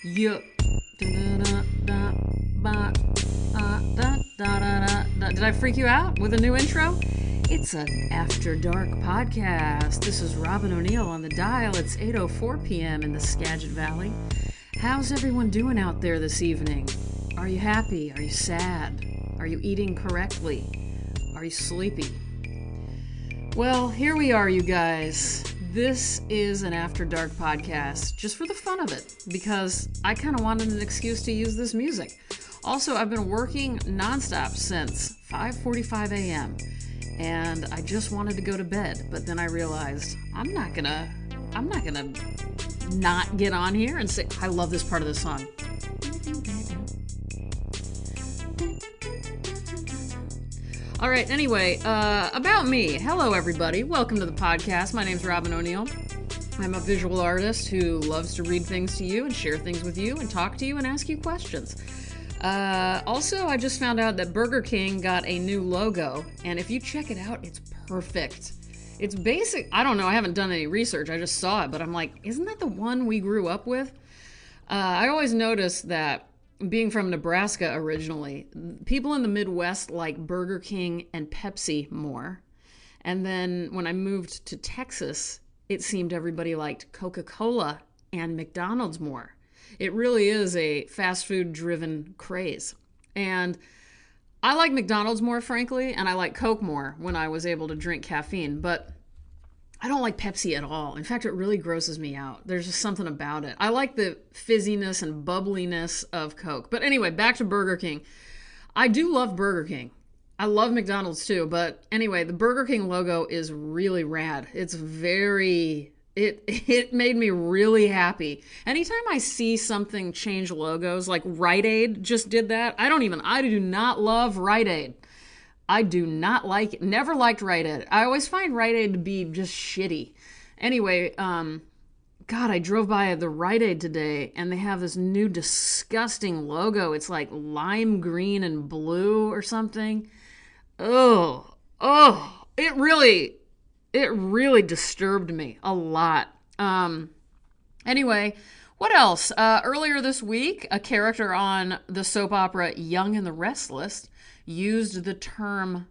Yeah. Did I freak you out with a new intro? It's an After Dark podcast. This is Robin O'Neill on the dial. It's 8:04 p.m. in the Skagit Valley. How's everyone doing out there this evening? Are you happy? Are you sad? Are you eating correctly? Are you sleepy? Well, here we are, you guys. This is an After Dark podcast, just for the fun of it, because I kind of wanted an excuse to use this music. Also, I've been working nonstop since 5:45 a.m., and I just wanted to go to bed, but then I realized I'm not gonna not get on here and say, I love this part of the song. All right, anyway, about me. Hello, everybody. Welcome to the podcast. My name's Robin O'Neill. I'm a visual artist who loves to read things to you and share things with you and talk to you and ask you questions. Also, I just found out that Burger King got a new logo, and if you check it out, it's perfect. It's basic. I don't know. I haven't done any research. I just saw it, but I'm like, isn't that the one we grew up with? I always noticed that being from Nebraska originally, people in the Midwest like Burger King and Pepsi more. And then when I moved to Texas, it seemed everybody liked Coca-Cola and McDonald's more. It really is a fast food driven craze. And I like McDonald's more, frankly, and I like Coke more when I was able to drink caffeine, but I don't like Pepsi at all. In fact, it really grosses me out. There's just something about it. I like the fizziness and bubbliness of Coke. But anyway, back to Burger King. I do love Burger King. I love McDonald's too, but anyway, the Burger King logo is really rad. It made me really happy. Anytime I see something change logos, like Rite Aid just did that. I do not love Rite Aid. I do not like it. Never liked Rite Aid. I always find Rite Aid to be just shitty. Anyway, God, I drove by the Rite Aid today, and they have this new disgusting logo. It's like lime green and blue or something. Oh, it really disturbed me a lot. Anyway, what else? Earlier this week, a character on the soap opera Young and the Restless used the term,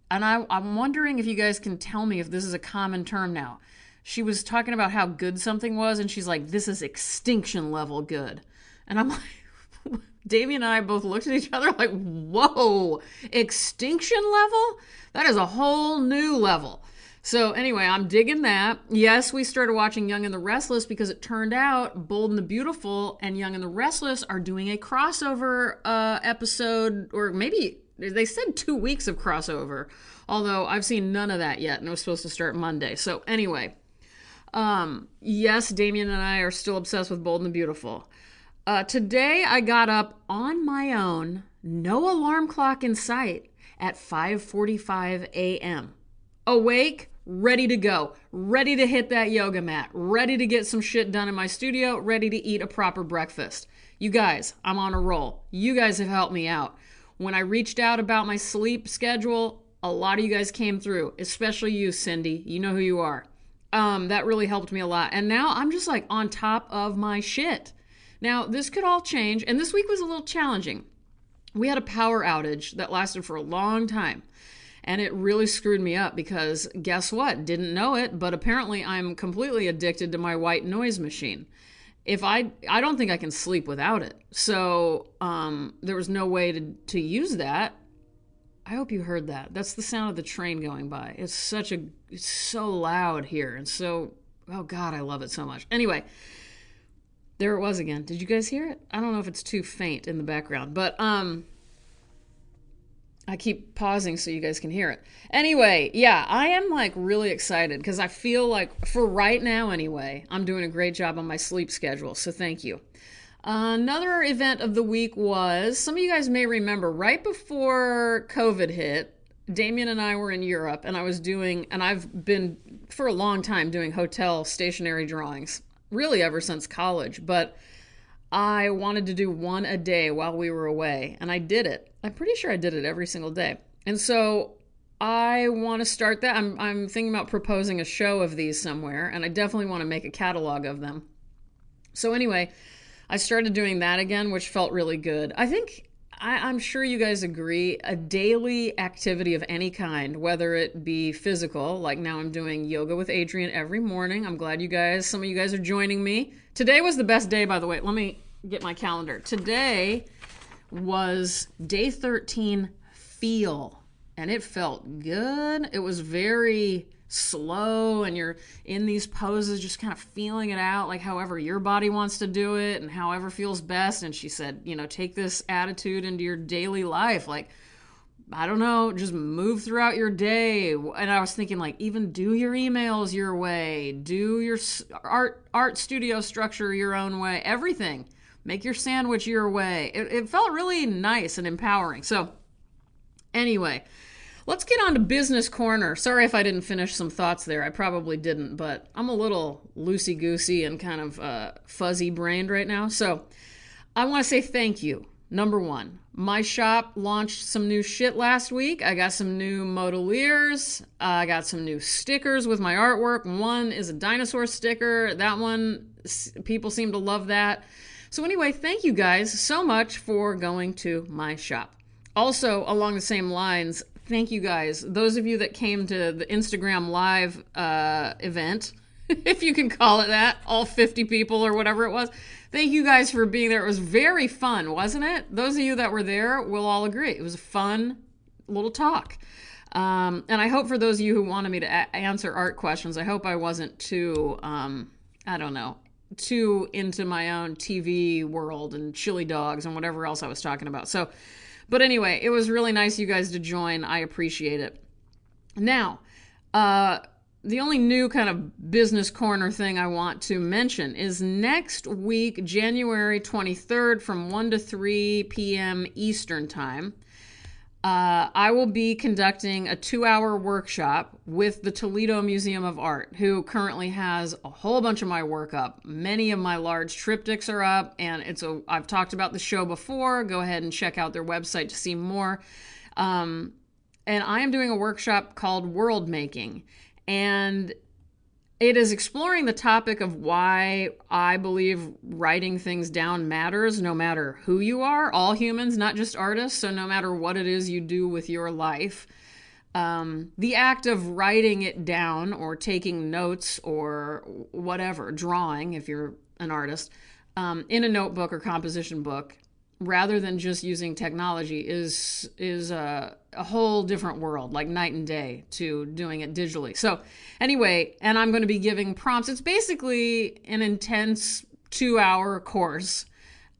and I'm wondering if you guys can tell me if this is a common term now. She was talking about how good something was, and she's like, this is extinction level good. And I'm like, Damien and I both looked at each other like, whoa, extinction level? That is a whole new level. So anyway, I'm digging that. Yes, we started watching Young and the Restless because it turned out Bold and the Beautiful and Young and the Restless are doing a crossover episode, or maybe they said 2 weeks of crossover, although I've seen none of that yet, and it was supposed to start Monday. So anyway, yes, Damien and I are still obsessed with Bold and the Beautiful. Today I got up on my own, no alarm clock in sight, at 5:45 a.m. Awake, ready to go, ready to hit that yoga mat, ready to get some shit done in my studio, ready to eat a proper breakfast. You guys, I'm on a roll. You guys have helped me out. When I reached out about my sleep schedule, a lot of you guys came through, especially you, Cindy. You know who you are. That really helped me a lot. And now I'm just like on top of my shit. Now, this could all change, and this week was a little challenging. We had a power outage that lasted for a long time. And it really screwed me up because guess what? Didn't know it, but apparently I'm completely addicted to my white noise machine. I don't think I can sleep without it. So there was no way to use that. I hope you heard that. That's the sound of the train going by. It's so loud here. And so, oh God, I love it so much. Anyway, there it was again. Did you guys hear it? I don't know if it's too faint in the background, but I keep pausing so you guys can hear it. Anyway, yeah, I am like really excited because I feel like for right now anyway, I'm doing a great job on my sleep schedule. So thank you. Another event of the week was, some of you guys may remember, right before COVID hit, Damien and I were in Europe, and I've been for a long time doing hotel stationery drawings, really ever since college, but I wanted to do one a day while we were away, and I did it. I'm pretty sure I did it every single day. And so I want to start that. I'm thinking about proposing a show of these somewhere, and I definitely want to make a catalog of them. So anyway, I started doing that again, which felt really good. I think I'm sure you guys agree, a daily activity of any kind, whether it be physical, like now I'm doing yoga with Adrian every morning. I'm glad some of you guys are joining me. Today was the best day, by the way. Let me get my calendar. Today was day 13, feel, and it felt good. It was very slow, and you're in these poses just kind of feeling it out, like however your body wants to do it and however feels best. And she said, take this attitude into your daily life, like, I don't know, just move throughout your day. And I was thinking, like, even do your emails your way, do your art studio structure your own way, everything. Make your sandwich your way. It felt really nice and empowering. So anyway, let's get on to Business Corner. Sorry if I didn't finish some thoughts there. I probably didn't, but I'm a little loosey-goosey and kind of fuzzy-brained right now. So I want to say thank you. Number one, my shop launched some new shit last week. I got some new modeliers. I got some new stickers with my artwork. One is a dinosaur sticker. That one, people seem to love that. So anyway, thank you guys so much for going to my shop. Also, along the same lines, thank you guys. Those of you that came to the Instagram Live event, if you can call it that, all 50 people or whatever it was. Thank you guys for being there. It was very fun, wasn't it? Those of you that were there will all agree. It was a fun little talk. And I hope for those of you who wanted me to answer art questions, I hope I wasn't too, too into my own TV world and chili dogs and whatever else I was talking about. So, but anyway, it was really nice you guys to join. I appreciate it. Now, the only new kind of business corner thing I want to mention is next week, January 23rd from 1 to 3 p.m. Eastern Time, I will be conducting a 2-hour workshop with the Toledo Museum of Art, who currently has a whole bunch of my work up. Many of my large triptychs are up, and I've talked about the show before. Go ahead and check out their website to see more. And I am doing a workshop called World Making, and it is exploring the topic of why I believe writing things down matters, no matter who you are, all humans, not just artists. So no matter what it is you do with your life, the act of writing it down or taking notes or whatever, drawing, if you're an artist, in a notebook or composition book, rather than just using technology is a whole different world, like night and day to doing it digitally. So anyway, and I'm going to be giving prompts. It's basically an intense 2-hour course,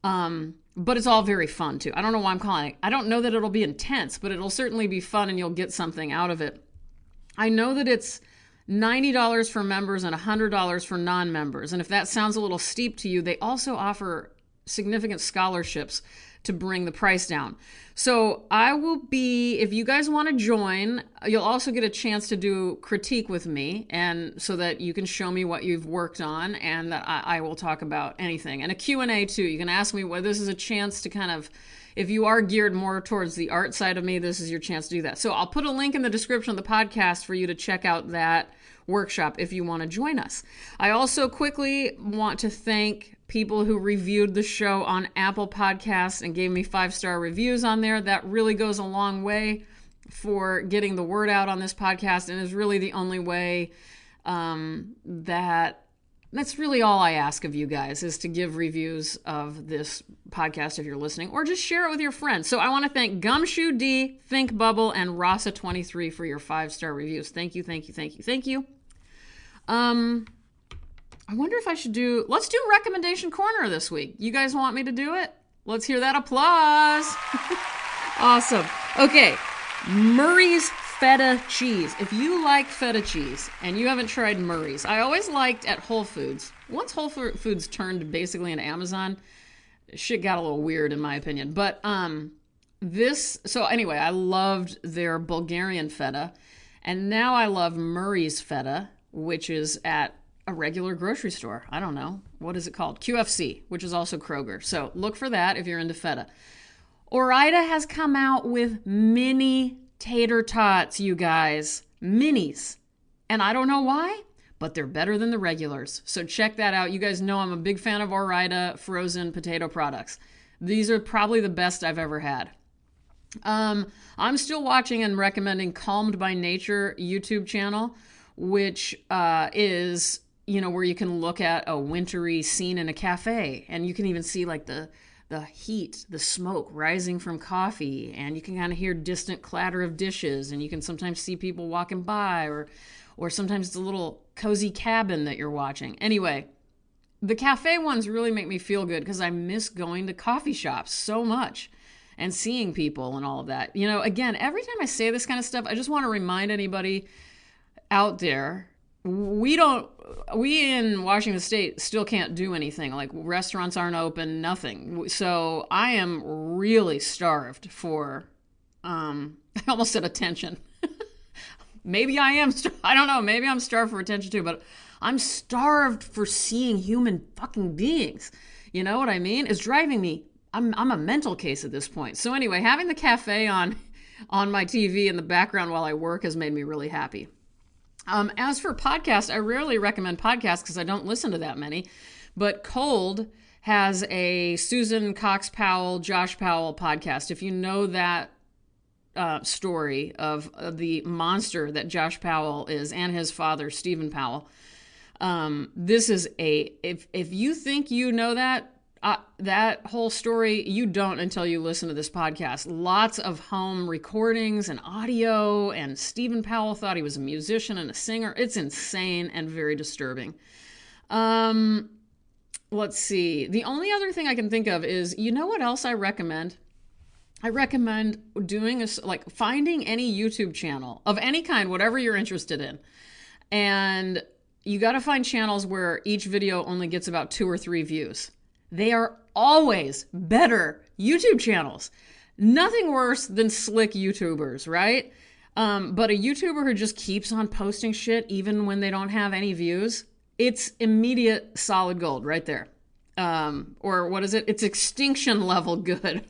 but it's all very fun too. I don't know why I'm calling it. I don't know that it'll be intense, but it'll certainly be fun and you'll get something out of it. I know that it's $90 for members and $100 for non-members. And if that sounds a little steep to you, they also offer significant scholarships to bring the price down. So I will be, if you guys want to join, you'll also get a chance to do critique with me, and so that you can show me what you've worked on, and that I will talk about anything. And a Q&A too. You can ask me, well, this is a chance to kind of, if you are geared more towards the art side of me, this is your chance to do that. So I'll put a link in the description of the podcast for you to check out that workshop if you want to join us. I also quickly want to thank people who reviewed the show on Apple Podcasts and gave me 5-star reviews on there. That really goes a long way for getting the word out on this podcast, and is really the only way that's really all I ask of you guys, is to give reviews of this podcast if you're listening, or just share it with your friends. So I want to thank Gumshoe D, Think Bubble, and Rasa23 for your 5-star reviews. Thank you, thank you, thank you, thank you. I wonder if I should let's do Recommendation Corner this week. You guys want me to do it? Let's hear that applause. Awesome. Okay, Murray's feta cheese. If you like feta cheese and you haven't tried Murray's, I always liked at Whole Foods. Once Whole Foods turned basically into Amazon, shit got a little weird in my opinion. But so anyway, I loved their Bulgarian feta, and now I love Murray's feta, which is at a regular grocery store. I don't know. What is it called? QFC, which is also Kroger. So look for that if you're into feta. Ore-Ida has come out with mini tater tots, you guys. Minis. And I don't know why, but they're better than the regulars. So check that out. You guys know I'm a big fan of Ore-Ida frozen potato products. These are probably the best I've ever had. I'm still watching and recommending Calmed by Nature YouTube channel, which is, where you can look at a wintry scene in a cafe, and you can even see like the heat, the smoke rising from coffee, and you can kind of hear distant clatter of dishes, and you can sometimes see people walking by, or sometimes it's a little cozy cabin that you're watching. Anyway, the cafe ones really make me feel good because I miss going to coffee shops so much and seeing people and all of that. Again, every time I say this kind of stuff, I just want to remind anybody out there, we in Washington State still can't do anything. Like, restaurants aren't open, nothing. So I am really starved for, I almost said attention. Maybe I am, I don't know, maybe I'm starved for attention too, but I'm starved for seeing human fucking beings. You know what I mean? It's driving me, I'm a mental case at this point. So anyway, having the cafe on my TV in the background while I work has made me really happy. As for podcasts, I rarely recommend podcasts because I don't listen to that many, but Cold has a Susan Cox Powell, Josh Powell podcast. If you know that story of the monster that Josh Powell is and his father, Stephen Powell, this is if you think you know that whole story, you don't until you listen to this podcast. Lots of home recordings and audio, and Stephen Powell thought he was a musician and a singer. It's insane and very disturbing. Let's see. The only other thing I can think of is, what else I recommend? I recommend doing finding any YouTube channel of any kind, whatever you're interested in. And you got to find channels where each video only gets about 2 or 3 views. They are always better YouTube channels. Nothing worse than slick YouTubers, right? But a YouTuber who just keeps on posting shit even when they don't have any views, it's immediate solid gold right there. Or what is it? It's extinction level good.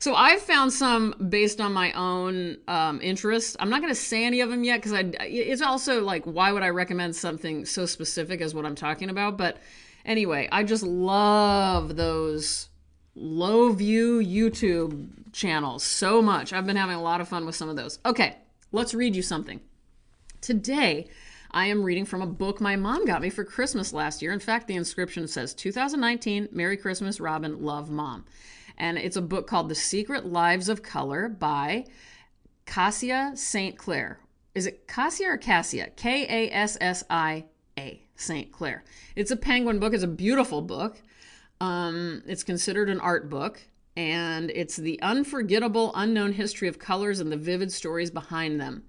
So I've found some based on my own interest. I'm not going to say any of them yet because it's also like, why would I recommend something so specific as what I'm talking about? But anyway, I just love those low view YouTube channels so much. I've been having a lot of fun with some of those. Okay, let's read you something. Today, I am reading from a book my mom got me for Christmas last year. In fact, the inscription says, 2019, Merry Christmas, Robin, love, Mom. And it's a book called The Secret Lives of Color by Kassia St. Clair. Is it Kassia or Kassia? Kassia St. Clair. It's a Penguin book. It's a beautiful book. It's considered an art book. And it's the unforgettable, unknown history of colors and the vivid stories behind them.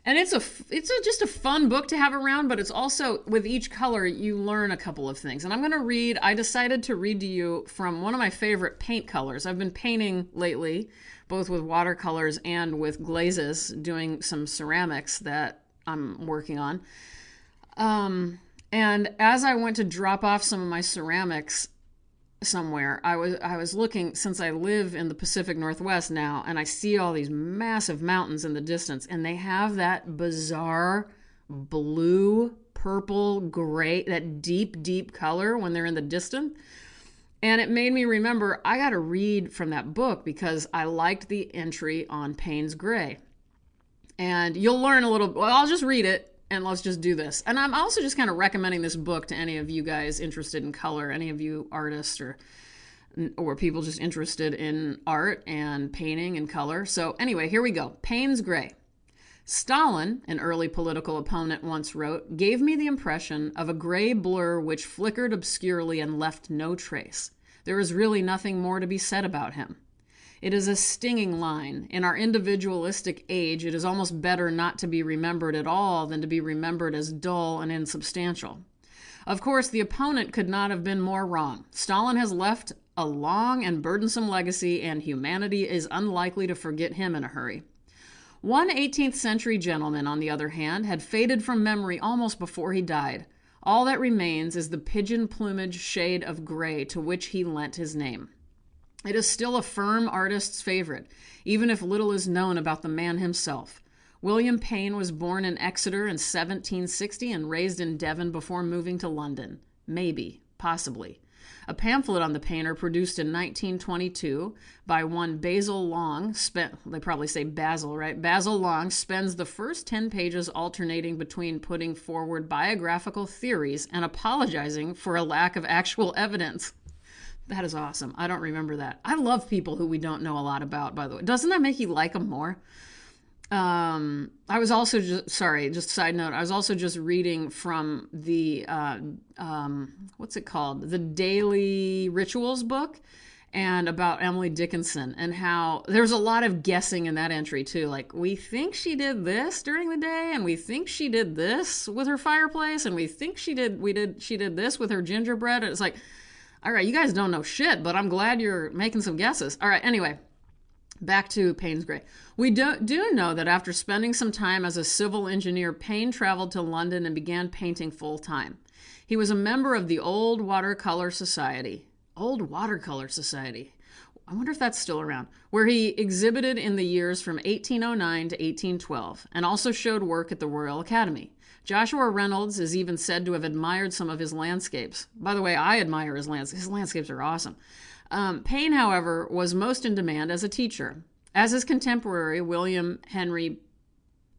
And it's just a fun book to have around, but it's also, with each color, you learn a couple of things. And I decided to read to you from one of my favorite paint colors. I've been painting lately, both with watercolors and with glazes, doing some ceramics that I'm working on. And as I went to drop off some of my ceramics somewhere, I was looking, since I live in the Pacific Northwest now, and I see all these massive mountains in the distance, and they have that bizarre blue, purple, gray, that deep, deep color when they're in the distance. And it made me remember, I got to read from that book because I liked the entry on Payne's Gray. And you'll learn a little, well, I'll just read it. And let's just do this. And I'm also just kind of recommending this book to any of you guys interested in color, any of you artists or people just interested in art and painting and color. So anyway, here we go. Payne's Gray. Stalin, an early political opponent, once wrote, gave me the impression of a gray blur which flickered obscurely and left no trace. There is really nothing more to be said about him. It is a stinging line. In our individualistic age, it is almost better not to be remembered at all than to be remembered as dull and insubstantial. Of course, the opponent could not have been more wrong. Stalin has left a long and burdensome legacy, and humanity is unlikely to forget him in a hurry. One 18th century gentleman, on the other hand, had faded from memory almost before he died. All that remains is the pigeon plumage shade of gray to which he lent his name. It is still a firm artist's favorite, even if little is known about the man himself. William Payne was born in Exeter in 1760 and raised in Devon before moving to London. Maybe, possibly. A pamphlet on the painter produced in 1922 by one Basil Long, they probably say Basil, right? Basil Long spends the first 10 pages alternating between putting forward biographical theories and apologizing for a lack of actual evidence. That is awesome. I don't remember that. I love people who we don't know a lot about, by the way. Doesn't that make you like them more? I was also just side note, I was also just reading from the, what's it called? The Daily Rituals book, and about Emily Dickinson, and how there's a lot of guessing in that entry too. Like, we think she did this during the day, and we think she did this with her fireplace, and we think she did this with her gingerbread. And it's like, all right, you guys don't know shit, but I'm glad you're making some guesses. All right, anyway. Back to Payne's Gray. We do know that after spending some time as a civil engineer, Payne traveled to London and began painting full-time. He was a member of the Old Watercolor Society. Old Watercolor Society. I wonder if that's still around. Where he exhibited in the years from 1809 to 1812, and also showed work at the Royal Academy. Joshua Reynolds is even said to have admired some of his landscapes. By the way, I admire his landscapes. His landscapes are awesome. Payne, however, was most in demand as a teacher. As his contemporary William Henry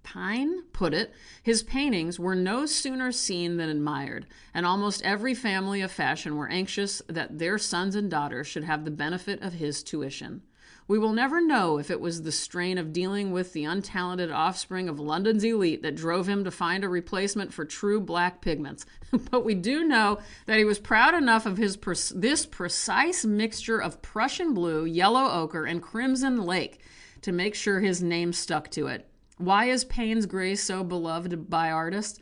Pine put it, his paintings were no sooner seen than admired, and almost every family of fashion were anxious that their sons and daughters should have the benefit of his tuition. We will never know if it was the strain of dealing with the untalented offspring of London's elite that drove him to find a replacement for true black pigments. But we do know that he was proud enough of this precise mixture of Prussian blue, yellow ochre, and crimson lake to make sure his name stuck to it. Why is Payne's Gray so beloved by artists?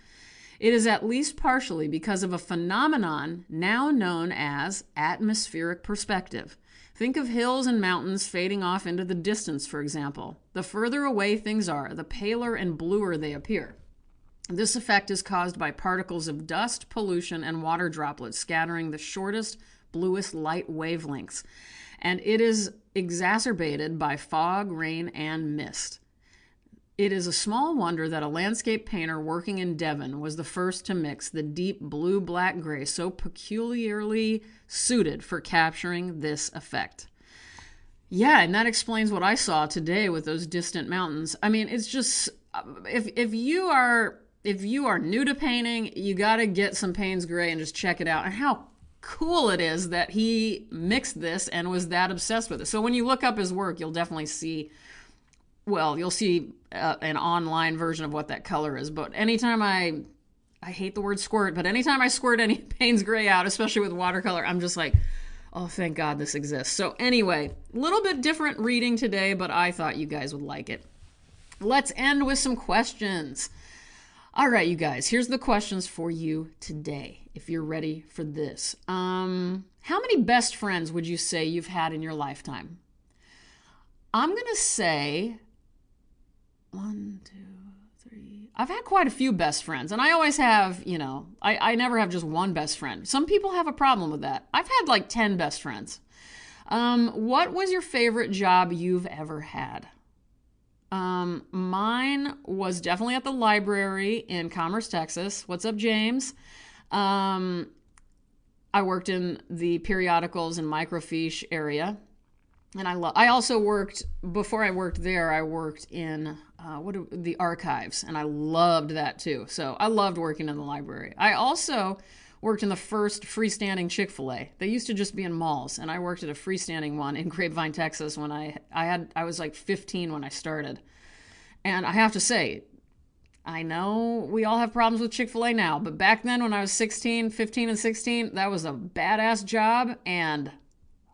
It is at least partially because of a phenomenon now known as atmospheric perspective. Think of hills and mountains fading off into the distance, for example. The further away things are, the paler and bluer they appear. This effect is caused by particles of dust, pollution, and water droplets scattering the shortest, bluest light wavelengths, and it is exacerbated by fog, rain, and mist. It is a small wonder that a landscape painter working in Devon was the first to mix the deep blue-black gray so peculiarly suited for capturing this effect. Yeah, and that explains what I saw today with those distant mountains. I mean, it's just, if you are new to painting, you got to get some Payne's Gray and just check it out. And how cool it is that he mixed this and was that obsessed with it. So when you look up his work, you'll definitely see, you'll see an online version of what that color is. But anytime I hate the word squirt, but anytime I squirt any Payne's Gray out, especially with watercolor, I'm just like, oh, thank God this exists. So anyway, a little bit different reading today, but I thought you guys would like it. Let's end with some questions. All right, you guys, here's the questions for you today, if you're ready for this. How many best friends would you say you've had in your lifetime? I'm going to say 1, 2, 3. I've had quite a few best friends, and I always have, I never have just one best friend. Some people have a problem with that. I've had like 10 best friends. What was your favorite job you've ever had? Mine was definitely at the library in Commerce, Texas. What's up, James? I worked in the periodicals and microfiche area. And I also worked, before I worked there, I worked in the archives, and I loved that too. So I loved working in the library. I also worked in the first freestanding Chick-fil-A. They used to just be in malls, and I worked at a freestanding one in Grapevine, Texas when I was like 15 when I started. And I have to say, I know we all have problems with Chick-fil-A now, but back then when I was 15 and 16, that was a badass job, and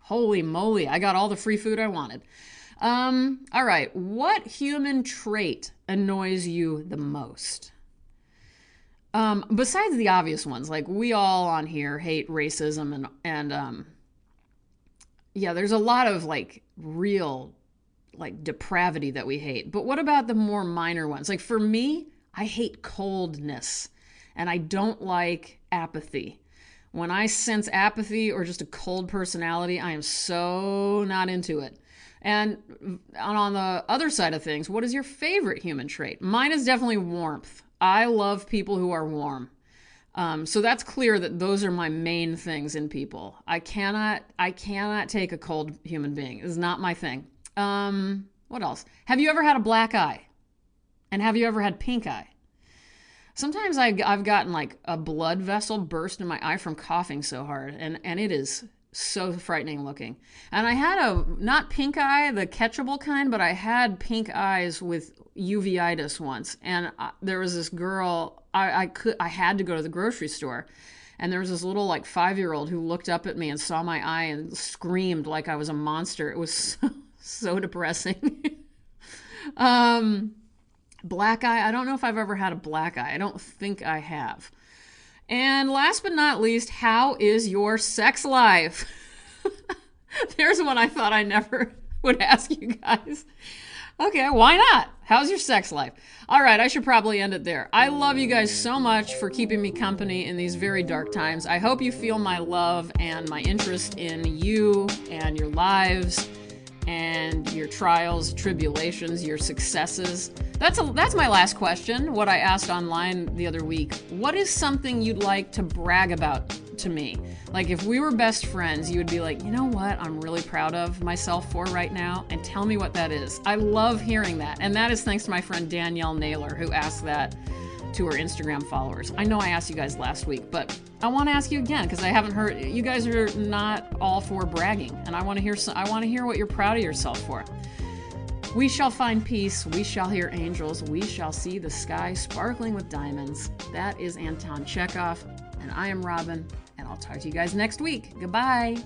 holy moly, I got all the free food I wanted. All right, what human trait annoys you the most? Besides the obvious ones, like we all on here hate racism and there's a lot of like real like depravity that we hate. But what about the more minor ones? Like for me, I hate coldness, and I don't like apathy. When I sense apathy or just a cold personality, I am so not into it. And on the other side of things, what is your favorite human trait? Mine is definitely warmth. I love people who are warm. So that's clear that those are my main things in people. I cannot take a cold human being. It's not my thing. What else? Have you ever had a black eye? And have you ever had pink eye? Sometimes I've gotten like a blood vessel burst in my eye from coughing so hard, and it is so frightening looking. And I had not pink eye, the catchable kind, but I had pink eyes with uveitis once. And there was this girl, I had to go to the grocery store. And there was this little like 5-year-old who looked up at me and saw my eye and screamed like I was a monster. It was so depressing. Black eye, I don't know if I've ever had a black eye. I don't think I have. And last but not least, how is your sex life? There's one I thought I never would ask you guys. Okay, why not? How's your sex life? All right, I should probably end it there. I love you guys so much for keeping me company in these very dark times. I hope you feel my love and my interest in you and your lives and your trials, tribulations, your successes. That's my last question, what I asked online the other week. What is something you'd like to brag about to me? Like if we were best friends, you would be like, you know what I'm really proud of myself for right now? And tell me what that is. I love hearing that. And that is thanks to my friend Danielle Naylor, who asked that to her Instagram followers. I know I asked you guys last week, but I want to ask you again because I haven't heard. You guys are not all for bragging, and I want to hear what you're proud of yourself for. We shall find peace. We shall hear angels. We shall see the sky sparkling with diamonds. That is Anton Chekhov, and I am Robin, and I'll talk to you guys next week. Goodbye.